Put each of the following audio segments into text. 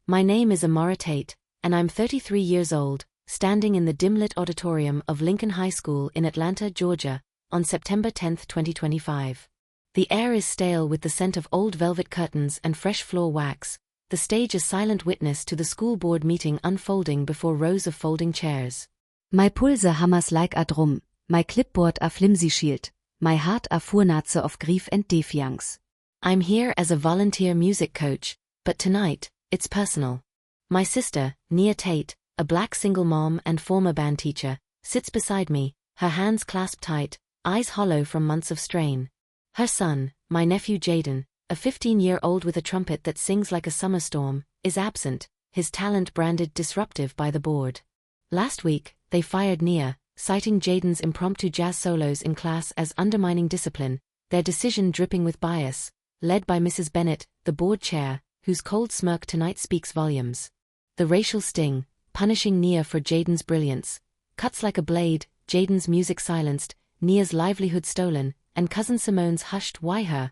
My name is Amara Tate, and I'm 33 years old, standing in the dim-lit auditorium of Lincoln High School in Atlanta, Georgia, on September 10, 2025. The air is stale with the scent of old velvet curtains and fresh floor wax. The stage a silent witness to the school board meeting unfolding before rows of folding chairs. My pulse hammers like a drum, my clipboard a flimsy shield, my heart a Fuhrnatze of grief and defiance. I'm here as a volunteer music coach, but tonight, it's personal. My sister, Nia Tate, a black single mom and former band teacher, sits beside me, her hands clasped tight, eyes hollow from months of strain. Her son, my nephew Jaden, a 15-year-old with a trumpet that sings like a summer storm, is absent, his talent branded disruptive by the board. Last week, they fired Nia, citing Jaden's impromptu jazz solos in class as undermining discipline, their decision dripping with bias, led by Mrs. Bennett, the board chair, whose cold smirk tonight speaks volumes. The racial sting, punishing Nia for Jaden's brilliance, cuts like a blade, Jaden's music silenced, Nia's livelihood stolen, and cousin Simone's hushed "Why her?"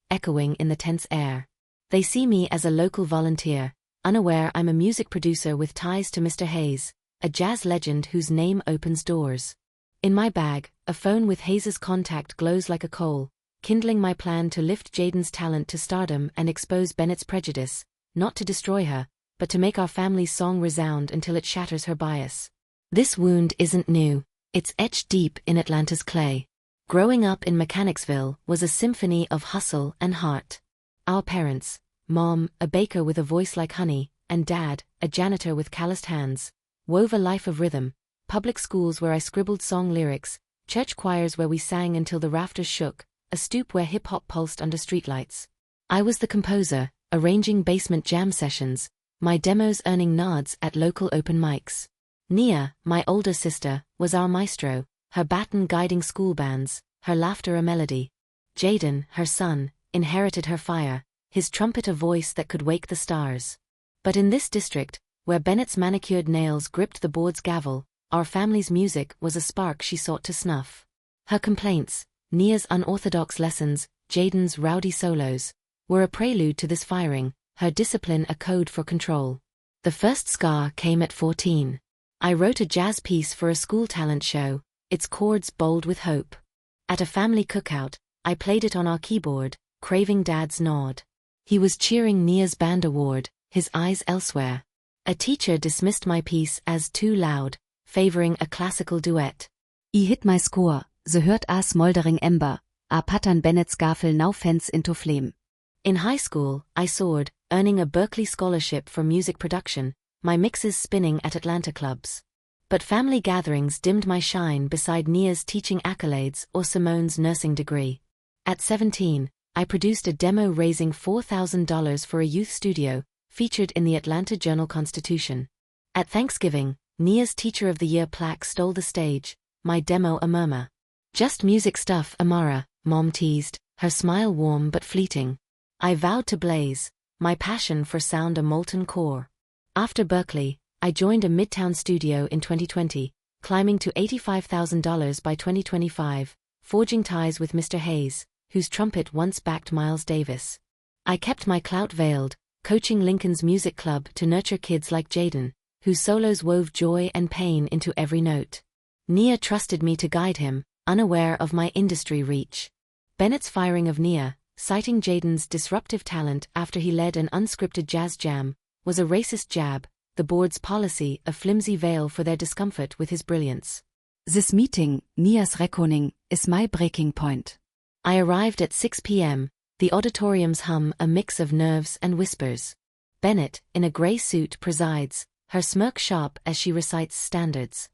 echoing in the tense air. They see me as a local volunteer, unaware I'm a music producer with ties to Mr. Hayes, a jazz legend whose name opens doors. In my bag, a phone with Hayes's contact glows like a coal, kindling my plan to lift Jaden's talent to stardom and expose Bennett's prejudice, not to destroy her, but to make our family's song resound until it shatters her bias. This wound isn't new, it's etched deep in Atlanta's clay. Growing up in Mechanicsville was a symphony of hustle and heart. Our parents, Mom, a baker with a voice like honey, and Dad, a janitor with calloused hands, wove a life of rhythm, public schools where I scribbled song lyrics, church choirs where we sang until the rafters shook, a stoop where hip-hop pulsed under streetlights. I was the composer, arranging basement jam sessions, my demos earning nods at local open mics. Nia, my older sister, was our maestro, her baton guiding school bands, her laughter a melody. Jaden, her son, inherited her fire, his trumpet a voice that could wake the stars. But in this district, where Bennett's manicured nails gripped the board's gavel, our family's music was a spark she sought to snuff. Her complaints, Nia's unorthodox lessons, Jaden's rowdy solos, were a prelude to this firing, her discipline a code for control. The first scar came at 14. I wrote a jazz piece for a school talent show, its chords bold with hope. At a family cookout, I played it on our keyboard, craving Dad's nod. He was cheering Nia's band award, his eyes elsewhere. A teacher dismissed my piece as too loud, favoring a classical duet. I hit my score, the hurt a smoldering ember, a pattern Bennett's gaffel now fence into flame. In high school, I soared, earning a Berklee scholarship for music production, my mixes spinning at Atlanta clubs. But family gatherings dimmed my shine beside Nia's teaching accolades or Simone's nursing degree. At 17, I produced a demo raising $4,000 for a youth studio, featured in the Atlanta Journal-Constitution. At Thanksgiving, Nia's Teacher of the Year plaque stole the stage, my demo a murmur. Just music stuff, Amara, Mom teased, her smile warm but fleeting. I vowed to blaze, my passion for sound a molten core. After Berklee, I joined a Midtown studio in 2020, climbing to $85,000 by 2025, forging ties with Mr. Hayes, whose trumpet once backed Miles Davis. I kept my clout veiled, coaching Lincoln's music club to nurture kids like Jaden, whose solos wove joy and pain into every note. Nia trusted me to guide him, unaware of my industry reach. Bennett's firing of Nia, citing Jaden's disruptive talent after he led an unscripted jazz jam, was a racist jab, the board's policy a flimsy veil for their discomfort with his brilliance. This meeting, Nia's reckoning, is my breaking point. I arrived at 6 p.m., the auditorium's hum a mix of nerves and whispers. Bennett, in a gray suit, presides, her smirk sharp as she recites standards.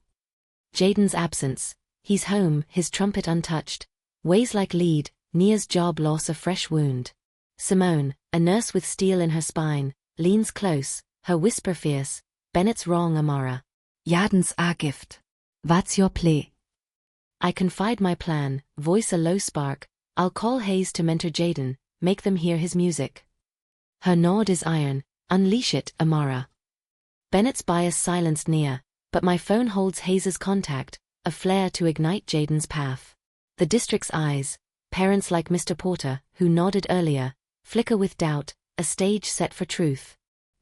Jaden's absence, he's home, his trumpet untouched, weighs like lead, Nia's job loss a fresh wound. Simone, a nurse with steel in her spine, leans close, her whisper fierce, Bennett's wrong, Amara. Jaden's a gift. What's your play? I confide my plan, voice a low spark, I'll call Hayes to mentor Jaden, make them hear his music. Her nod is iron, unleash it, Amara. Bennett's bias silenced Nia, but my phone holds Hayes's contact, a flare to ignite Jaden's path. The district's eyes, parents like Mr. Porter, who nodded earlier, flicker with doubt, a stage set for truth.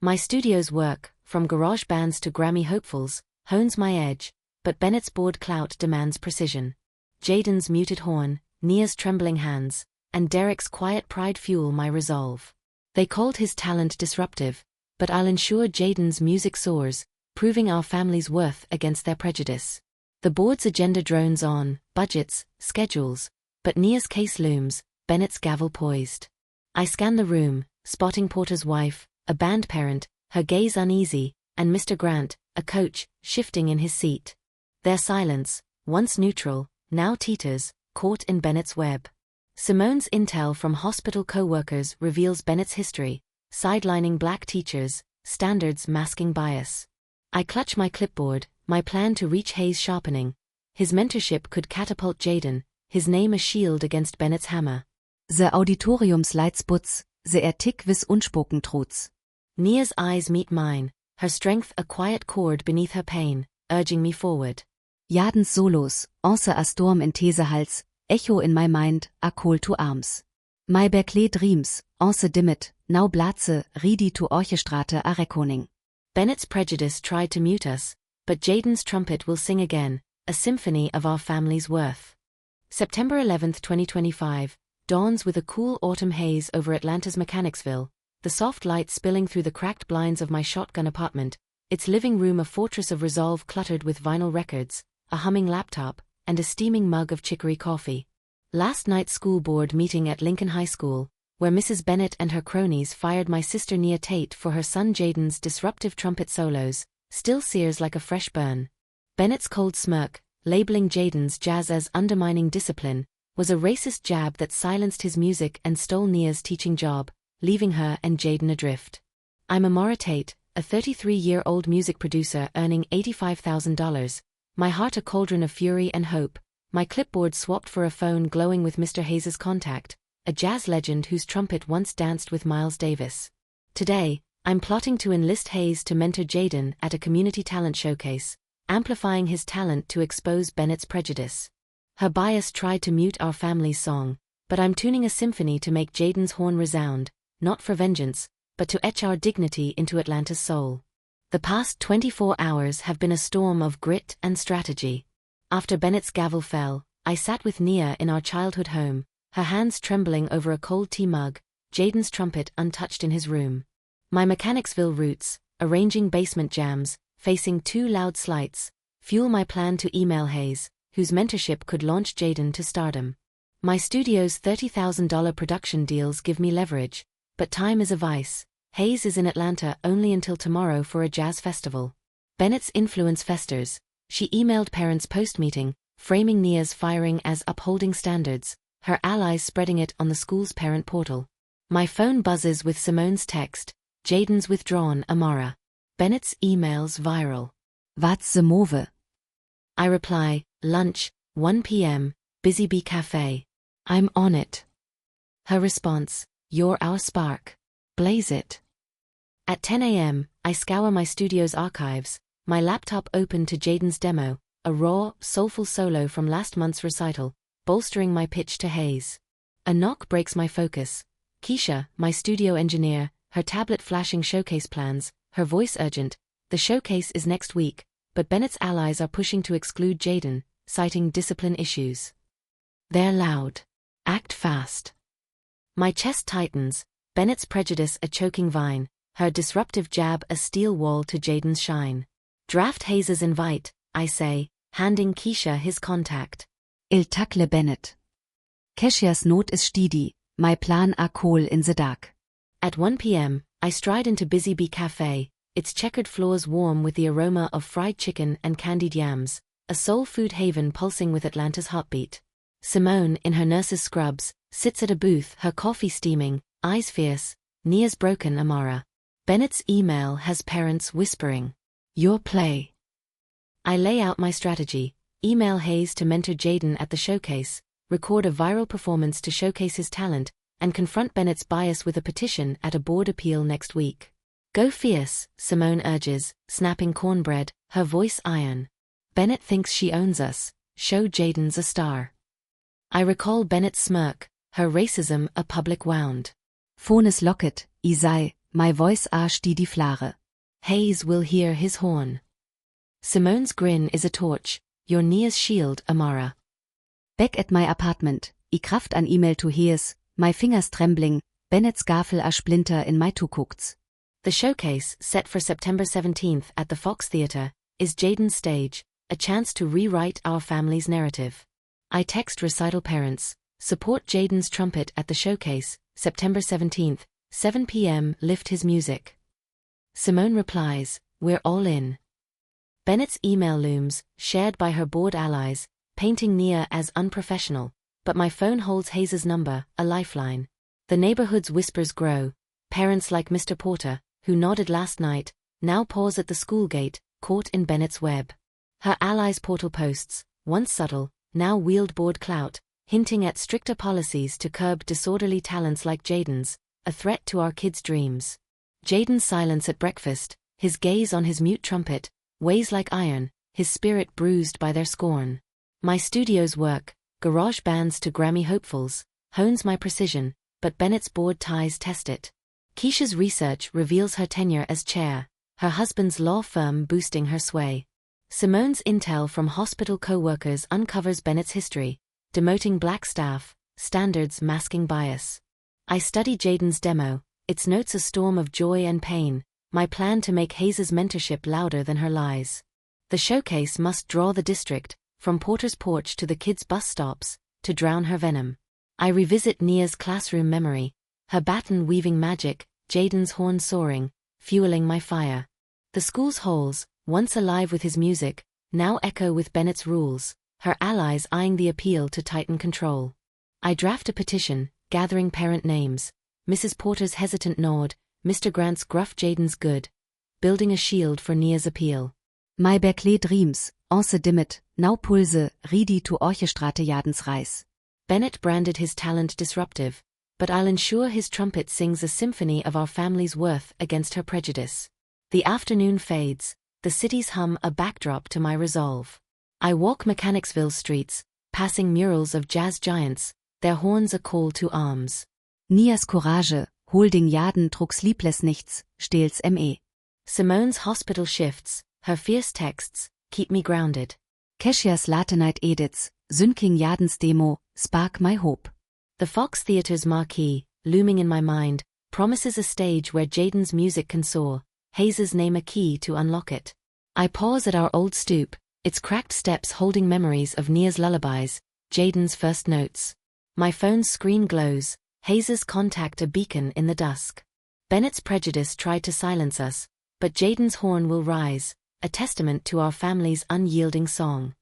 My studio's work, from garage bands to Grammy hopefuls, hones my edge, but Bennett's board clout demands precision. Jaden's muted horn, Nia's trembling hands, and Derek's quiet pride fuel my resolve. They called his talent disruptive, but I'll ensure Jaden's music soars, proving our family's worth against their prejudice. The board's agenda drones on, budgets, schedules, but Nia's case looms, Bennett's gavel poised. I scan the room, spotting Porter's wife, a band parent, her gaze uneasy, and Mr. Grant, a coach, shifting in his seat. Their silence, once neutral, now teeters, caught in Bennett's web. Simone's intel from hospital co-workers reveals Bennett's history, sidelining black teachers, standards masking bias. I clutch my clipboard, my plan to reach Hayes sharpening. His mentorship could catapult Jaden, his name a shield against Bennett's hammer. The Auditoriumsleitsputz, the Ertick wis unspoken truths. Nia's eyes meet mine, her strength a quiet chord beneath her pain, urging me forward. Jadens solos, answer a storm in Thesehals, echo in my mind, a call to arms. My Berkeley dreams, answer dimmet, now blatze, ridi to orchestrate a reckoning. Bennett's prejudice tried to mute us, but Jaden's trumpet will sing again, a symphony of our family's worth. September 11, 2025, dawns with a cool autumn haze over Atlanta's Mechanicsville, the soft light spilling through the cracked blinds of my shotgun apartment, its living room a fortress of resolve cluttered with vinyl records, a humming laptop, and a steaming mug of chicory coffee. Last night's school board meeting at Lincoln High School, where Mrs. Bennett and her cronies fired my sister Nia Tate for her son Jaden's disruptive trumpet solos, still sears like a fresh burn. Bennett's cold smirk, labeling Jaden's jazz as undermining discipline, was a racist jab that silenced his music and stole Nia's teaching job, leaving her and Jaden adrift. I'm Amora Tate, a 33-year-old music producer earning $85,000, my heart a cauldron of fury and hope, my clipboard swapped for a phone glowing with Mr. Hayes's contact, a jazz legend whose trumpet once danced with Miles Davis. Today, I'm plotting to enlist Hayes to mentor Jaden at a community talent showcase, amplifying his talent to expose Bennett's prejudice. Her bias tried to mute our family's song, but I'm tuning a symphony to make Jaden's horn resound, not for vengeance, but to etch our dignity into Atlanta's soul. The past 24 hours have been a storm of grit and strategy. After Bennett's gavel fell, I sat with Nia in our childhood home, her hands trembling over a cold tea mug, Jaden's trumpet untouched in his room. My Mechanicsville roots, arranging basement jams, facing 2 loud slights, fuel my plan to email Hayes, whose mentorship could launch Jaden to stardom. My studio's $30,000 production deals give me leverage, but time is a vice. Hayes is in Atlanta only until tomorrow for a jazz festival. Bennett's influence festers. She emailed parents post-meeting, framing Nia's firing as upholding standards, her allies spreading it on the school's parent portal. My phone buzzes with Simone's text, Jaden's withdrawn Amara. Bennett's emails viral. What's the move? I reply, lunch, 1 p.m., Busy Bee Cafe. I'm on it. Her response, you're our spark. Blaze it. At 10 a.m., I scour my studio's archives, my laptop open to Jaden's demo, a raw, soulful solo from last month's recital, bolstering my pitch to Hayes. A knock breaks my focus. Keisha, my studio engineer, her tablet flashing showcase plans, her voice urgent. The showcase is next week, but Bennett's allies are pushing to exclude Jaden, citing discipline issues. They're loud. Act fast. My chest tightens, Bennett's prejudice a choking vine, her disruptive jab a steel wall to Jaden's shine. Draft Hayes's invite, I say, handing Keisha his contact. Il tackle Bennett. Keshias Not is stidi, my plan a call in the dark. At 1 p.m., I stride into Busy Bee Cafe, its checkered floors warm with the aroma of fried chicken and candied yams, a soul food haven pulsing with Atlanta's heartbeat. Simone, in her nurse's scrubs, sits at a booth, her coffee steaming, eyes fierce, Nia's broken Amara. Bennett's email has parents whispering, your play. I lay out my strategy, email Hayes to mentor Jaden at the showcase, record a viral performance to showcase his talent, and confront Bennett's bias with a petition at a board appeal next week. Go fierce, Simone urges, snapping cornbread, her voice iron. Bennett thinks she owns us, show Jaden's a star. I recall Bennett's smirk, her racism a public wound. Phones locket, I sei, my voice die die Flare. Hayes will hear his horn. Simone's grin is a torch, your Nia's shield, Amara. Back at my apartment, I kraft an E-Mail to Hayes, my fingers trembling, Bennett's gaffel a splinter in my tukukts. The showcase, set for September 17th at the Fox Theatre, is Jaden's stage, a chance to rewrite our family's narrative. I text recital parents, support Jaden's trumpet at the showcase, September 17th, 7 p.m. Lift his music. Simone replies, we're all in. Bennett's email looms, shared by her bored allies, painting Nia as unprofessional, but my phone holds Hayes' number, a lifeline. The neighborhood's whispers grow. Parents like Mr. Porter, who nodded last night, now pause at the school gate, caught in Bennett's web. Her allies' portal posts, once subtle, now wield board clout, hinting at stricter policies to curb disorderly talents like Jaden's, a threat to our kids' dreams. Jaden's silence at breakfast, his gaze on his mute trumpet, weighs like iron, his spirit bruised by their scorn. My studio's work, garage bands to Grammy hopefuls, hones my precision, but Bennett's board ties test it. Keisha's research reveals her tenure as chair, her husband's law firm boosting her sway. Simone's intel from hospital co-workers uncovers Bennett's history, demoting black staff, standards masking bias. I study Jaden's demo, its notes a storm of joy and pain, my plan to make Hayes' mentorship louder than her lies. The showcase must draw the district, from Porter's porch to the kids' bus stops, to drown her venom. I revisit Nia's classroom memory, her baton weaving magic, Jaden's horn soaring, fueling my fire. The school's halls, once alive with his music, now echo with Bennett's rules, her allies eyeing the appeal to tighten control. I draft a petition, gathering parent names, Mrs. Porter's hesitant nod, Mr. Grant's gruff Jaden's good, building a shield for Nia's appeal. My Berkeley dreams, once dimmet, now pulse, ridi to orchestrate Jadens Reis. Bennett branded his talent disruptive, but I'll ensure his trumpet sings a symphony of our family's worth against her prejudice. The afternoon fades, the city's hum a backdrop to my resolve. I walk Mechanicsville's streets, passing murals of jazz giants, their horns a call to arms. Nias Courage, holding Jaden trugs liebles nichts, stehls me. Simone's hospital shifts, her fierce texts, keep me grounded. Keshias Latenite edits, Synking Jadens demo, spark my hope. The Fox Theatre's marquee, looming in my mind, promises a stage where Jaden's music can soar, Hayes' name a key to unlock it. I pause at our old stoop, its cracked steps holding memories of Nia's lullabies, Jaden's first notes. My phone's screen glows, Hayes' contact a beacon in the dusk. Bennett's prejudice tried to silence us, but Jaden's horn will rise, a testament to our family's unyielding song.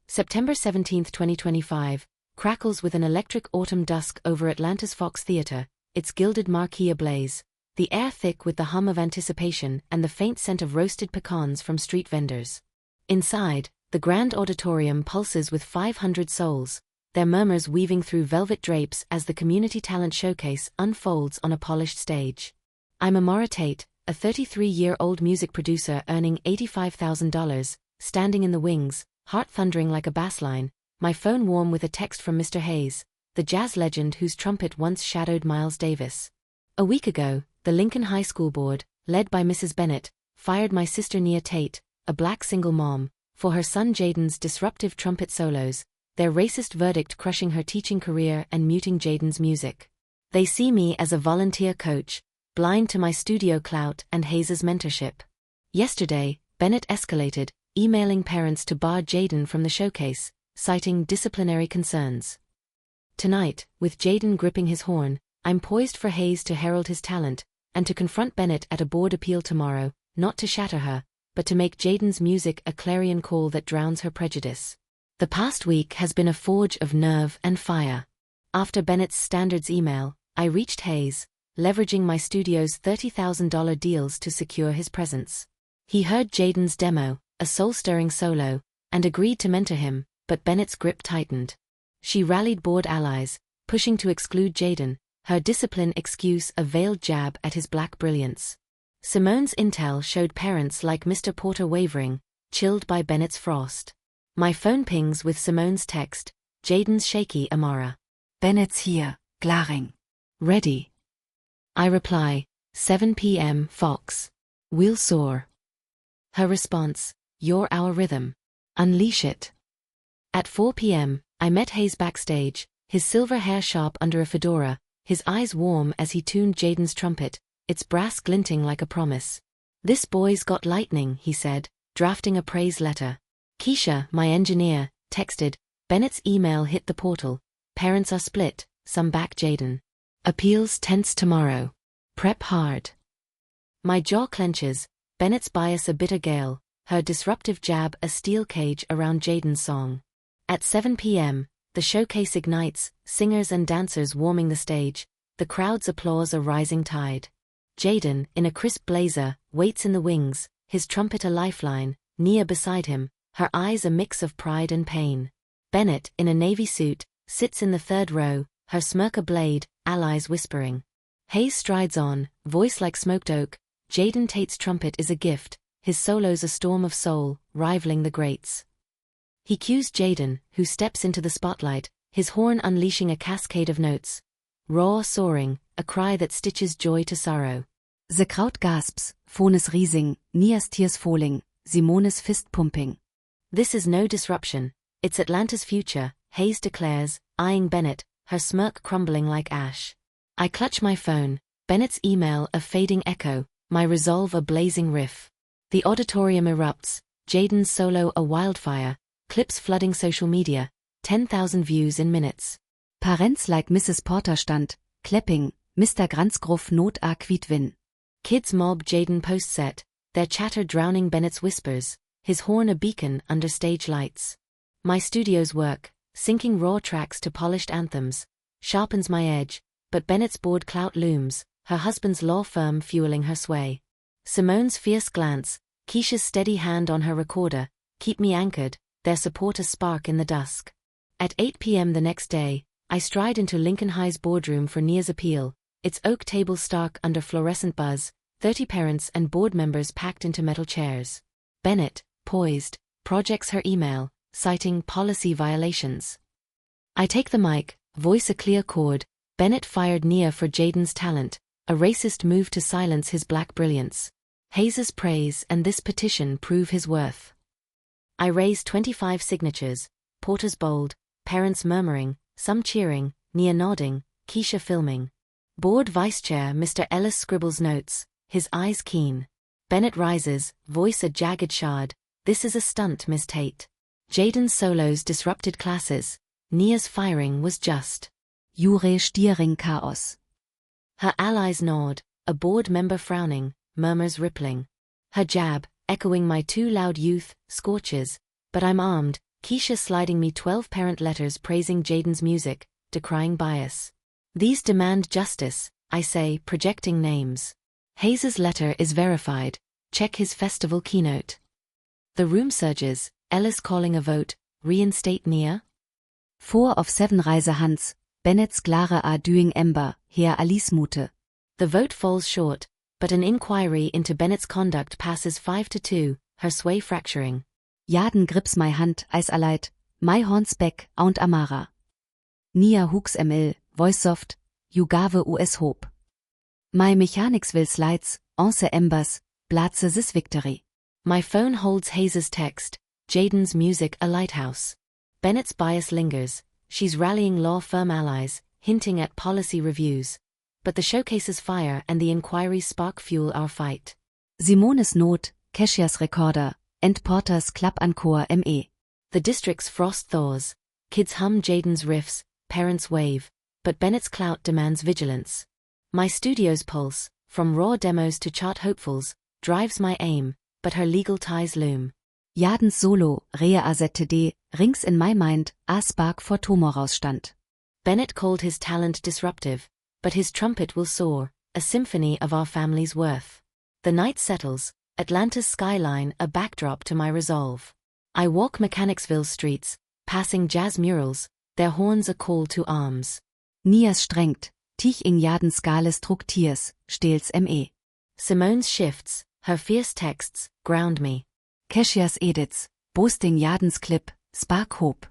September 17, 2025, crackles with an electric autumn dusk over Atlanta's Fox Theatre, its gilded marquee ablaze, the air thick with the hum of anticipation and the faint scent of roasted pecans from street vendors. Inside, the grand auditorium pulses with 500 souls, their murmurs weaving through velvet drapes as the community talent showcase unfolds on a polished stage. I'm Amara Tate, a 33-year-old music producer earning $85,000, standing in the wings, heart thundering like a bassline, my phone warm with a text from Mr. Hayes, the jazz legend whose trumpet once shadowed Miles Davis. A week ago, the Lincoln High School board, led by Mrs. Bennett, fired my sister Nia Tate, a black single mom, for her son Jaden's disruptive trumpet solos, their racist verdict crushing her teaching career and muting Jaden's music. They see me as a volunteer coach, blind to my studio clout and Hayes' mentorship. Yesterday, Bennett escalated, emailing parents to bar Jaden from the showcase, citing disciplinary concerns. Tonight, with Jaden gripping his horn, I'm poised for Hayes to herald his talent, and to confront Bennett at a board appeal tomorrow, not to shatter her, but to make Jaden's music a clarion call that drowns her prejudice. The past week has been a forge of nerve and fire. After Bennett's standards email, I reached Hayes, leveraging my studio's $30,000 deals to secure his presence. He heard Jaden's demo, a soul-stirring solo, and agreed to mentor him, but Bennett's grip tightened. She rallied board allies, pushing to exclude Jaden, her discipline excuse a veiled jab at his black brilliance. Simone's intel showed parents like Mr. Porter wavering, chilled by Bennett's frost. My phone pings with Simone's text, Jaden's shaky Amara. Bennett's here, glaring. Ready. I reply, 7 p.m. Fox. We'll soar. Her response, you're our rhythm. Unleash it. At 4 p.m., I met Hayes backstage, his silver hair sharp under a fedora, his eyes warm as he tuned Jaden's trumpet, its brass glinting like a promise. This boy's got lightning, he said, drafting a praise letter. Keisha, my engineer, texted. Bennett's email hit the portal. Parents are split, some back Jaden. Appeals tense tomorrow. Prep hard. My jaw clenches, Bennett's bias a bitter gale, her disruptive jab a steel cage around Jaden's song. At 7 p.m., the showcase ignites, singers and dancers warming the stage, the crowd's applause a rising tide. Jaden, in a crisp blazer, waits in the wings, his trumpet a lifeline, Nia beside him, her eyes a mix of pride and pain. Bennett, in a navy suit, sits in the third row, her smirk a blade, allies whispering. Hayes strides on, voice like smoked oak. Jaden Tate's trumpet is a gift, his solo's a storm of soul, rivaling the greats. He cues Jaden, who steps into the spotlight, his horn unleashing a cascade of notes. Raw soaring, a cry that stitches joy to sorrow. The crowd gasps, phone is rising, Nia's tears falling, Simone's fist pumping. This is no disruption, it's Atlanta's future, Hayes declares, eyeing Bennett, her smirk crumbling like ash. I clutch my phone, Bennett's email a fading echo, my resolve a blazing riff. The auditorium erupts, Jaden's solo a wildfire, clips flooding social media, 10,000 views in minutes. Parents like Mrs. Porter stand, clapping, Mr. Gransgroff not a quit win. Kids mob Jaden post-set, their chatter drowning Bennett's whispers, his horn a beacon under stage lights. My studio's work, syncing raw tracks to polished anthems, sharpens my edge, but Bennett's board clout looms, her husband's law firm fueling her sway. Simone's fierce glance, Keisha's steady hand on her recorder, keep me anchored, their support a spark in the dusk. At 8 p.m. the next day, I stride into Lincoln High's boardroom for Nia's appeal, its oak table stark under fluorescent buzz, 30 parents and board members packed into metal chairs. Bennett, poised, projects her email, citing policy violations. I take the mic, voice a clear chord. Bennett fired Nia for Jaden's talent, a racist move to silence his black brilliance. Hayes's praise and this petition prove his worth. I raise 25 signatures, Porter's bold, parents murmuring, some cheering, Nia nodding, Keisha filming. Board Vice Chair Mr. Ellis scribbles notes, his eyes keen. Bennett rises, voice a jagged shard, this is a stunt, Miss Tate. Jaden's solos disrupted classes, Nia's firing was just. Jure Stiering Chaos. Her allies nod, a board member frowning, murmurs rippling. Her jab, echoing my too loud youth, scorches, but I'm armed, Keisha sliding me 12 parent letters praising Jaden's music, decrying bias. These demand justice, I say, projecting names. Hayes's letter is verified, check his festival keynote. The room surges, Ellis calling a vote, reinstate Nia? 4 of 7 Reisehands, Bennett's klare a doing ember, Herr Alice Mute. The vote falls short, but an inquiry into Bennett's conduct passes 5-2, her sway fracturing. Jaden grips my hand, eis aleit, my horns back, aunt Amara. Nia hooks ml, voice soft, you gave us hope. My mechanics will slides, once embers, platze this victory. My phone holds Hayes's text, Jaden's music a lighthouse. Bennett's bias lingers, she's rallying law firm allies, hinting at policy reviews. But the showcases fire and the inquiries spark fuel our fight. Simone's note, Keshia's recorder, and Porter's clap encore me. The district's frost thaws, kids hum Jaden's riffs, parents wave, but Bennett's clout demands vigilance. My studio's pulse, from raw demos to chart hopefuls, drives my aim, but her legal ties loom. Jaden's solo, Rea AZTD, rings in my mind, a spark for Tumorausstand. Bennett called his talent disruptive, but his trumpet will soar, a symphony of our family's worth. The night settles, Atlanta's skyline a backdrop to my resolve. I walk Mechanicsville streets, passing jazz murals, their horns a call to arms. Nias strengt, Tich in Jaden's skales Truktiers, stehls me. Simone's shifts, her fierce texts, ground me. Keshia's edits, boasting Jaden's clip, spark hope.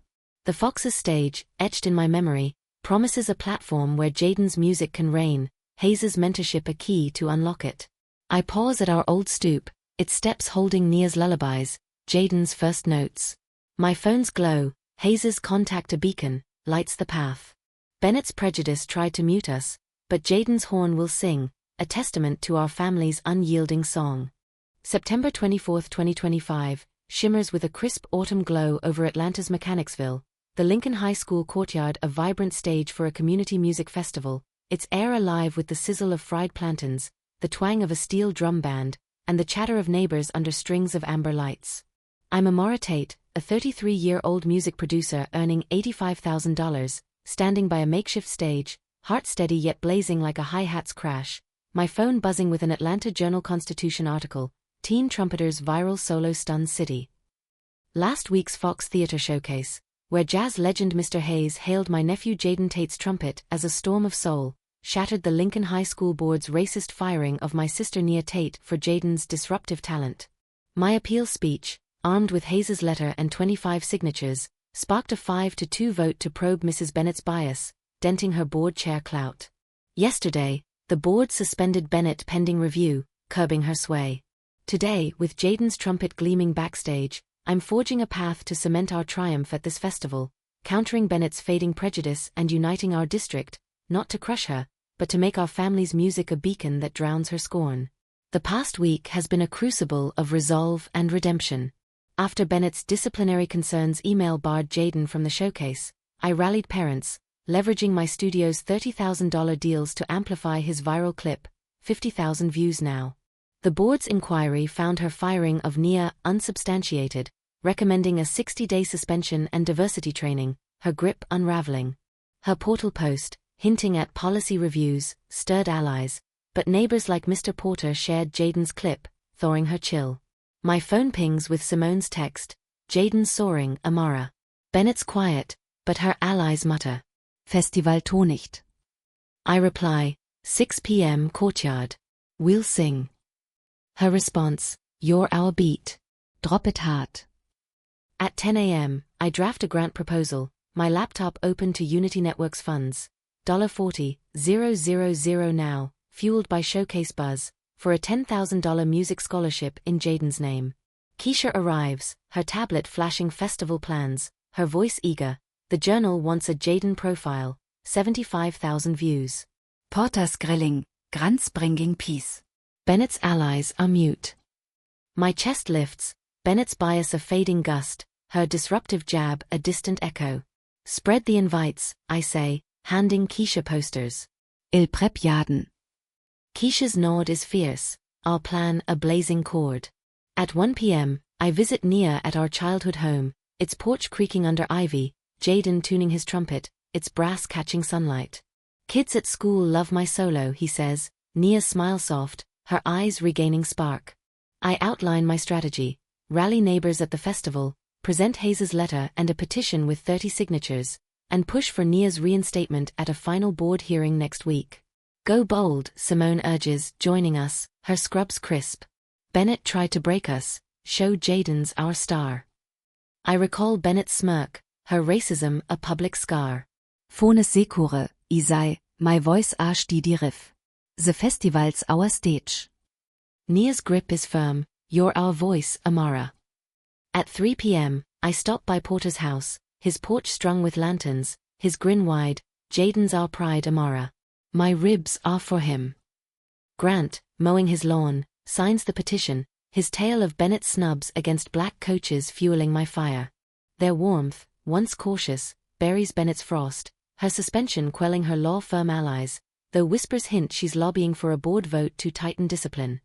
The Fox's stage, etched in my memory, promises a platform where Jaden's music can reign, Hayes' mentorship a key to unlock it. I pause at our old stoop, its steps holding Nia's lullabies, Jaden's first notes. My phone's glow, Hayes' contact a beacon, lights the path. Bennett's prejudice tried to mute us, but Jaden's horn will sing, a testament to our family's unyielding song. September 24, 2025, shimmers with a crisp autumn glow over Atlanta's Mechanicsville, the Lincoln High School courtyard a vibrant stage for a community music festival, its air alive with the sizzle of fried plantains, the twang of a steel drum band, and the chatter of neighbors under strings of amber lights. I'm Amara Tate, a 33-year-old music producer earning $85,000, standing by a makeshift stage, heart steady yet blazing like a hi-hat's crash, my phone buzzing with an Atlanta Journal-Constitution article, Teen Trumpeter's Viral Solo Stuns City. Last week's Fox Theater showcase, where jazz legend Mr. Hayes hailed my nephew Jaden Tate's trumpet as a storm of soul, shattered the Lincoln High School Board's racist firing of my sister Nia Tate for Jaden's disruptive talent. My appeal speech, armed with Hayes' letter and 25 signatures, sparked a 5-2 vote to probe Mrs. Bennett's bias, denting her board chair clout. Yesterday, the board suspended Bennett pending review, curbing her sway. Today, with Jaden's trumpet gleaming backstage, I'm forging a path to cement our triumph at this festival, countering Bennett's fading prejudice and uniting our district, not to crush her, but to make our family's music a beacon that drowns her scorn. The past week has been a crucible of resolve and redemption. After Bennett's disciplinary concerns email barred Jaden from the showcase, I rallied parents, leveraging my studio's $30,000 deals to amplify his viral clip, 50,000 views now. The board's inquiry found her firing of Nia unsubstantiated, recommending a 60-day suspension and diversity training, her grip unraveling. Her portal post, hinting at policy reviews, stirred allies, but neighbors like Mr. Porter shared Jaden's clip, thawing her chill. My phone pings with Simone's text, Jaden soaring, Amara. Bennett's quiet, but her allies mutter. Festival Tonicht. I reply, 6 p.m. courtyard. We'll sing. Her response, you're our beat. Drop it hard. At 10 a.m., I draft a grant proposal, my laptop open to Unity Networks funds. $40,000 now, fueled by showcase buzz, for a $10,000 music scholarship in Jaden's name. Keisha arrives, her tablet flashing festival plans, her voice eager. The Journal wants a Jaden profile, 75,000 views. Porter's grilling, grants bringing peace. Bennett's allies are mute. My chest lifts, Bennett's bias a fading gust, her disruptive jab a distant echo. Spread the invites, I say, handing Keisha posters. Il prep jaden. Keisha's nod is fierce, our plan a blazing chord. At 1 p.m., I visit Nia at our childhood home, its porch creaking under ivy, Jaden tuning his trumpet, its brass catching sunlight. Kids at school love my solo, he says, Nia's smile soft, her eyes regaining spark. I outline my strategy, rally neighbors at the festival, present Hayes' letter and a petition with 30 signatures, and push for Nia's reinstatement at a final board hearing next week. Go bold, Simone urges, joining us, her scrubs crisp. Bennett tried to break us, show Jaden's our star. I recall Bennett's smirk, her racism a public scar. Phones Sekure, Isai, my voice ash die riff. The festival's our stage. Nia's grip is firm, you're our voice, Amara. At 3 p.m., I stop by Porter's house, his porch strung with lanterns, his grin wide, Jaden's our pride, Amara. My ribs are for him. Grant, mowing his lawn, signs the petition, his tale of Bennett's snubs against black coaches fueling my fire. Their warmth, once cautious, buries Bennett's frost, her suspension quelling her law firm allies, though whispers hint she's lobbying for a board vote to tighten discipline.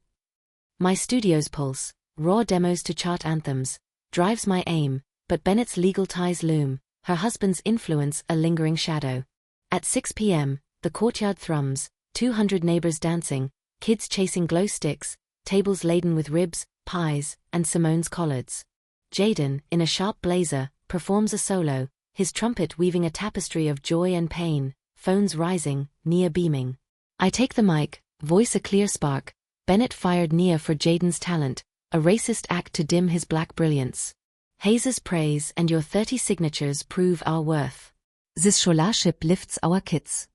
My studio's pulse, raw demos to chart anthems, drives my aim, but Bennett's legal ties loom, her husband's influence a lingering shadow. At 6 p.m., the courtyard thrums, 200 neighbors dancing, kids chasing glow sticks, tables laden with ribs, pies, and Simone's collards. Jaden, in a sharp blazer, performs a solo, his trumpet weaving a tapestry of joy and pain, phones rising, Nia beaming. I take the mic, voice a clear spark, Bennett fired Nia for Jaden's talent, a racist act to dim his black brilliance. Hayes' praise and your 30 signatures prove our worth. This scholarship lifts our kids.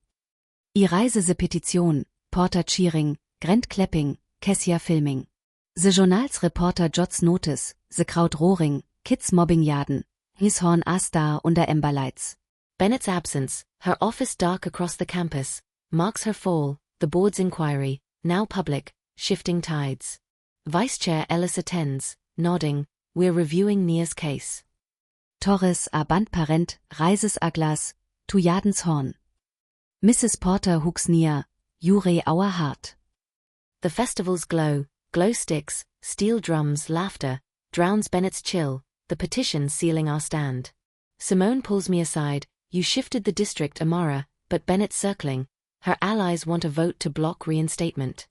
I reise the petition, Porter cheering, Grant clapping, Kessia filming. The journal's reporter jots notice, the crowd roaring, kids mobbing Jaden, his horn a star under ember lights. Bennett's absence, her office dark across the campus, marks her fall, the board's inquiry, now public, shifting tides. Vice Chair Ellis attends, nodding, we're reviewing Nia's case. Torres a bandparent, reises a glas, to Jaden's horn. Mrs. Porter hooks Nia, jure our heart. The festival's glow sticks, steel drums, laughter, drowns Bennett's chill, the petition sealing our stand. Simone pulls me aside, you shifted the district Amara, but Bennett's circling, her allies want a vote to block reinstatement.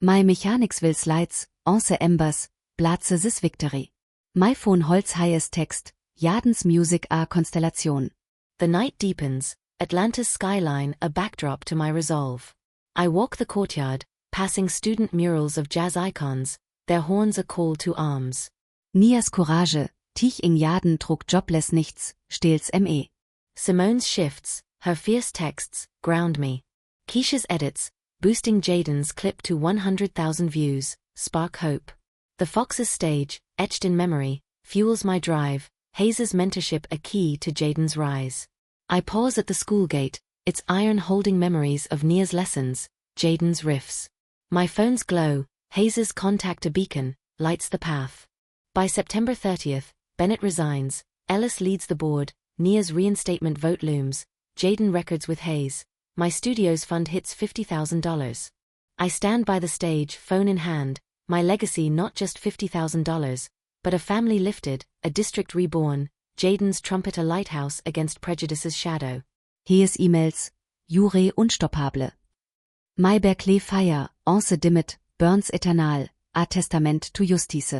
My mechanics will slides, once embers, Blatze this victory. My phone holds highest text, Jaden's music a constellation. The night deepens, Atlanta's skyline a backdrop to my resolve. I walk the courtyard, passing student murals of jazz icons, their horns a call to arms. Nias Courage, Tich in Jaden trug jobless nichts, stehls me. Simone's shifts, her fierce texts, ground me. Keisha's edits, boosting Jaden's clip to 100,000 views, spark hope. The Fox's stage, etched in memory, fuels my drive, Hayes' mentorship a key to Jaden's rise. I pause at the school gate, its iron holding memories of Nia's lessons, Jaden's riffs. My phone's glow, Hayes' contact a beacon, lights the path. By September 30th, Bennett resigns, Ellis leads the board, Nia's reinstatement vote looms, Jaden records with Hayes, my studio's fund hits $50,000. I stand by the stage, phone in hand, my legacy not just $50,000, but a family lifted, a district reborn, Jaden's trumpet a lighthouse against prejudice's shadow. Hayes emails, jure unstoppable. My Berkeley fire, once dimmet, burns eternal, a testament to justice.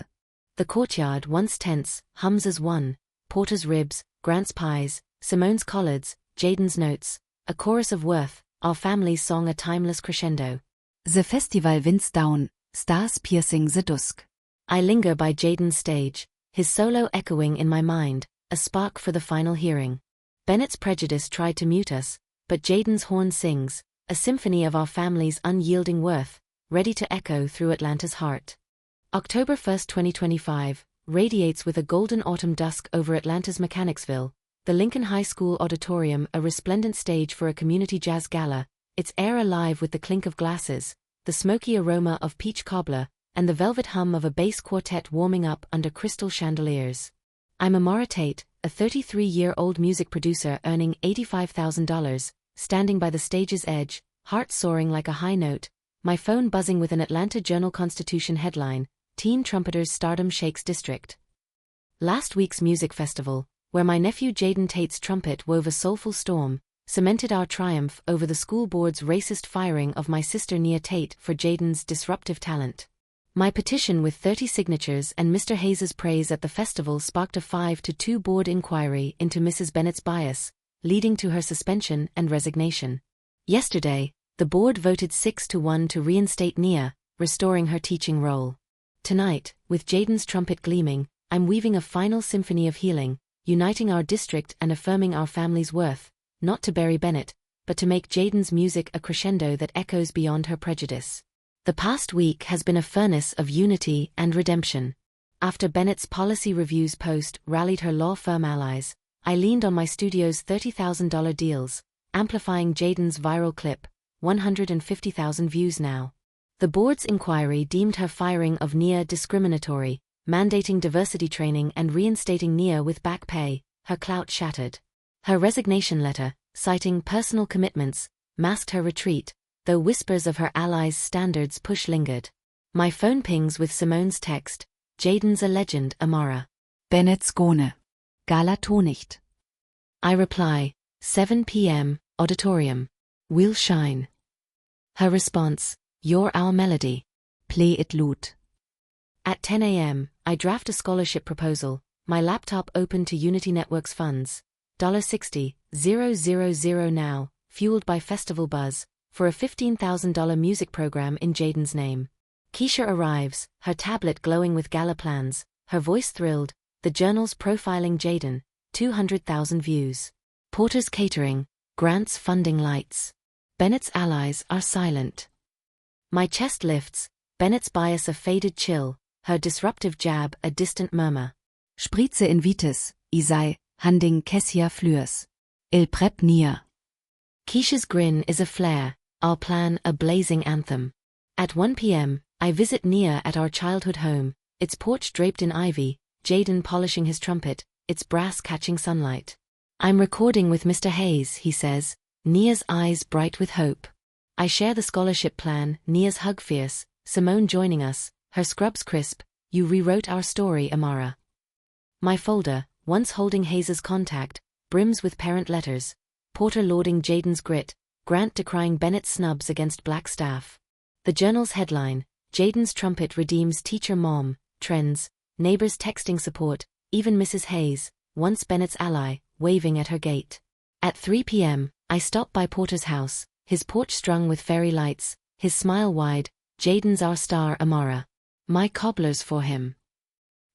The courtyard once tense, hums as one, Porter's ribs, Grant's pies, Simone's collards, Jaden's notes, a chorus of worth, our family's song a timeless crescendo. The festival winds down, stars piercing the dusk. I linger by Jaden's stage, his solo echoing in my mind, a spark for the final hearing. Bennett's prejudice tried to mute us, but Jaden's horn sings, a symphony of our family's unyielding worth, ready to echo through Atlanta's heart. October 1, 2025, radiates with a golden autumn dusk over Atlanta's Mechanicsville, the Lincoln High School auditorium a resplendent stage for a community jazz gala, its air alive with the clink of glasses, the smoky aroma of peach cobbler, and the velvet hum of a bass quartet warming up under crystal chandeliers. I'm Amara Tate, a 33-year-old music producer earning $85,000, standing by the stage's edge, heart soaring like a high note, my phone buzzing with an Atlanta Journal-Constitution headline, Teen Trumpeters Stardom Shakes District. Last week's music festival, where my nephew Jaden Tate's trumpet wove a soulful storm, cemented our triumph over the school board's racist firing of my sister Nia Tate for Jaden's disruptive talent. My petition with 30 signatures and Mr. Hayes' praise at the festival sparked a 5-2 board inquiry into Mrs. Bennett's bias, leading to her suspension and resignation. Yesterday, the board voted 6-1 to reinstate Nia, restoring her teaching role. Tonight, with Jaden's trumpet gleaming, I'm weaving a final symphony of healing, uniting our district and affirming our family's worth, not to bury Bennett, but to make Jaden's music a crescendo that echoes beyond her prejudice. The past week has been a furnace of unity and redemption. After Bennett's policy reviews post rallied her law firm allies, I leaned on my studio's $30,000 deals, amplifying Jaden's viral clip, 150,000 views now. The board's inquiry deemed her firing of Nia discriminatory, mandating diversity training and reinstating Nia with back pay, her clout shattered. Her resignation letter, citing personal commitments, masked her retreat, though whispers of her allies' standards push lingered. My phone pings with Simone's text, Jaden's a legend, Amara. Bennett's Gone. Gala nicht. I reply, 7 p.m., auditorium. We'll shine. Her response, you're our melody. Play it loud. At 10 a.m., I draft a scholarship proposal, my laptop open to Unity Network's funds, $60,000 now, fueled by festival buzz, for a $15,000 music program in Jaden's name. Keisha arrives, her tablet glowing with gala plans, her voice thrilled, the journal's profiling Jaden, 200,000 views. Porter's catering, Grant's funding lights. Bennett's allies are silent. My chest lifts, Bennett's bias a faded chill, her disruptive jab a distant murmur. Spritze invites, Isai, handing Kessia flues. Il prep nia. Keisha's grin is a flare, our plan a blazing anthem. At 1 p.m., I visit Nia at our childhood home, its porch draped in ivy, Jaden polishing his trumpet, its brass catching sunlight. I'm recording with Mr. Hayes, he says, Nia's eyes bright with hope. I share the scholarship plan, Nia's hug fierce, Simone joining us, her scrubs crisp, you rewrote our story, Amara. My folder, once holding Hayes's contact, brims with parent letters, Porter lauding Jaden's grit, Grant decrying Bennett's snubs against black staff. The journal's headline, Jaden's trumpet redeems teacher mom, trends, neighbors texting support, even Mrs. Hayes, once Bennett's ally, waving at her gate. At 3 p.m., I stop by Porter's house, his porch strung with fairy lights, his smile wide, Jaden's our star, Amara. My cobblers for him.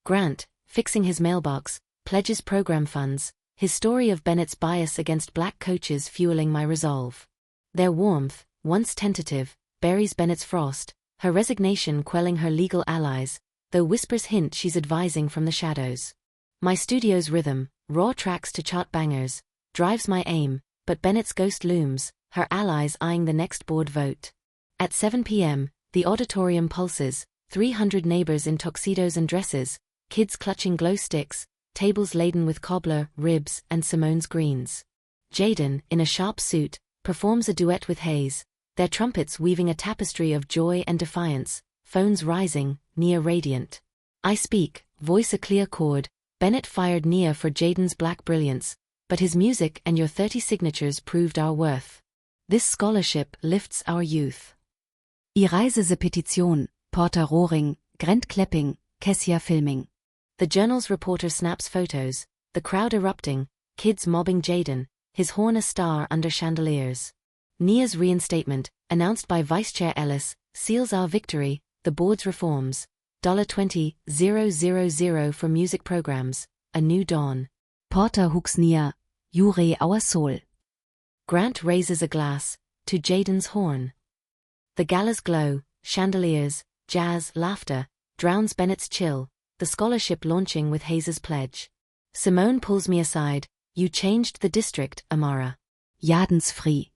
Grant, fixing his mailbox, pledges program funds, his story of Bennett's bias against black coaches fueling my resolve. Their warmth, once tentative, buries Bennett's frost, her resignation quelling her legal allies, though whispers hint she's advising from the shadows. My studio's rhythm, raw tracks to chart bangers, drives my aim, but Bennett's ghost looms, her allies eyeing the next board vote. At 7 p.m., the auditorium pulses, 300 neighbors in tuxedos and dresses, kids clutching glow sticks, tables laden with cobbler, ribs, and Simone's greens. Jaden, in a sharp suit, performs a duet with Hayes, their trumpets weaving a tapestry of joy and defiance, phones rising, Nia radiant. I speak, voice a clear chord, Bennett fired Nia for Jaden's black brilliance, but his music and your 30 signatures proved our worth. This scholarship lifts our youth. I reise Petition, Porter roaring, Grant clapping, Kessia filming. The journal's reporter snaps photos, the crowd erupting, kids mobbing Jaden, his horn a star under chandeliers. Nia's reinstatement, announced by Vice Chair Ellis, seals our victory, the board's reforms, $20,000 for music programs, a new dawn. Porter hooks Nia, Jure our soul. Grant raises a glass, to Jaden's horn. The gala's glow, chandeliers, jazz, laughter, drowns Bennett's chill, the scholarship launching with Hayes's pledge. Simone pulls me aside, you changed the district, Amara. Jadens free.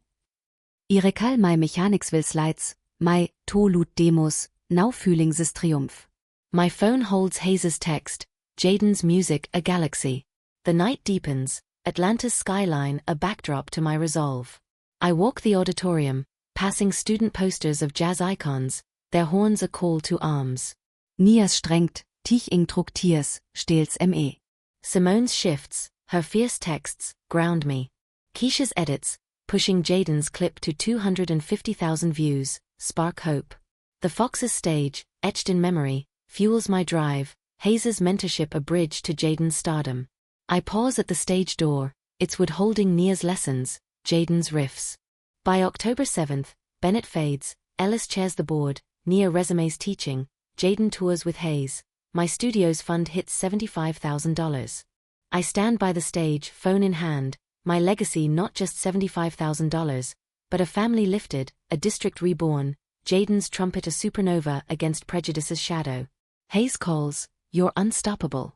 I recall my mechanicsville slides, my to-lut demos, now feeling this triumph. My phone holds Hayes's text, Jaden's music a galaxy. The night deepens, Atlanta's skyline a backdrop to my resolve. I walk the auditorium, passing student posters of jazz icons, their horns a call to arms. Nias strengt, Tich ing Tiers, stehls me. Simone's shifts, her fierce texts, ground me. Keisha's edits, pushing Jaden's clip to 250,000 views, spark hope. The Fox's stage, etched in memory, fuels my drive, Hayes's mentorship a bridge to Jaden's stardom. I pause at the stage door, its wood holding Nia's lessons, Jaden's riffs. By October 7th, Bennett fades, Ellis chairs the board, Nia resumes teaching, Jaden tours with Hayes. My studio's fund hits $75,000. I stand by the stage, phone in hand, my legacy not just $75,000, but a family lifted, a district reborn, Jaden's trumpet a supernova against prejudice's shadow. Hayes calls, you're unstoppable.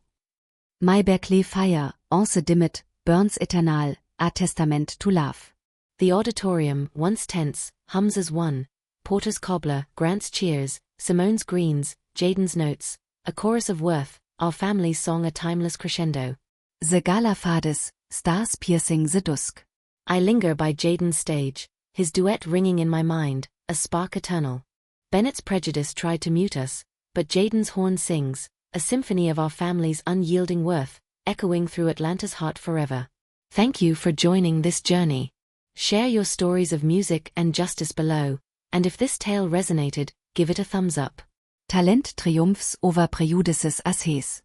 My Berkeley fire, once dimmet, burns eternal, a testament to love. The auditorium, once tense, hums as one, Porter's cobbler, Grant's cheers, Simone's greens, Jaden's notes, a chorus of worth, our family's song a timeless crescendo. The gala fades, stars piercing the dusk. I linger by Jaden's stage, his duet ringing in my mind, a spark eternal. Bennett's prejudice tried to mute us, but Jaden's horn sings, a symphony of our family's unyielding worth, echoing through Atlanta's heart forever. Thank you for joining this journey. Share your stories of music and justice below, and if this tale resonated, give it a thumbs up. Talent triumphs over prejudices as Hayes.